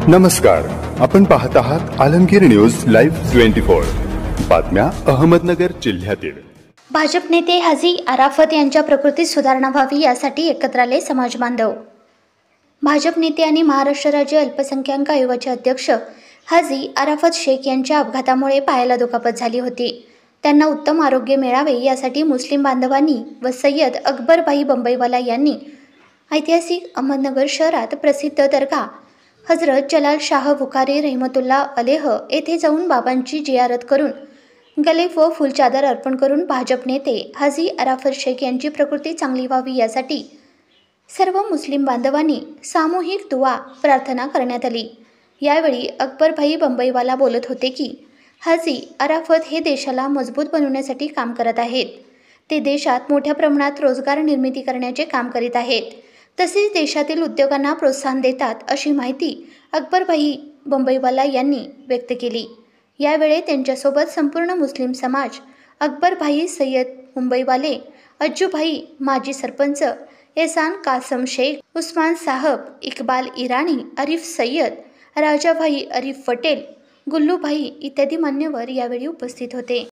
नमस्कार, आपण पाहत आहात आलमगीर न्यूज लाईव्ह 24 बातम्या अहमदनगर जिल्ह्यातील। भाजप नेते हाजी अराफत यांच्या प्रकृतीत सुधारणा व्हावी यासाठी एकत्र आले समाज बांधव। भाजप नेते आणि महाराष्ट्र राज्य अल्पसंख्याक आयोगाचे अध्यक्ष हाजी अराफत शेख यांच्या अपघातामुळे पायाला दुखापत झाली होती। त्यांना उत्तम आरोग्य मिळावे यासाठी मुस्लिम बांधवांनी व सय्यद अकबर भाई बंबईवाला यांनी ऐतिहासिक अहमदनगर शहरात प्रसिद्ध दर्गा हजरत जलाल शाह बुखारी रहमतुल्लाह अलैह येथे जाऊन बाबांची जियारत करून गले व फुलचादर अर्पण करून भाजप नेते हाजी अराफत शेख यांची प्रकृती चांगली व्हावी यासाठी सर्व मुस्लिम बांधवांनी सामूहिक दुआ प्रार्थना करण्यात आली। यावेळी अकबर भाई बंबईवाला बोलत होते की हाजी अराफत हे देशाला मजबूत बनवण्यासाठी काम करत आहेत। ते देशात मोठ्या प्रमाणात रोजगार निर्मिती करण्याचे काम करीत आहेत, तसेच देशातील उद्योगांना प्रोत्साहन देतात अशी माहिती अकबर भाई बंबईवाला यांनी व्यक्त केली। यावेळी त्यांच्यासोबत संपूर्ण मुस्लिम समाज, अकबर भाई सय्यद मुंबईवाले, अज्जू भाई माजी सरपंच, एहसान कासम शेख, उस्मान साहब, इकबाल इराणी, आरिफ सय्यद, राजा भाई आरिफ पटेल, गुल्लू भाई इत्यादी मान्यवर यावेळी उपस्थित होते।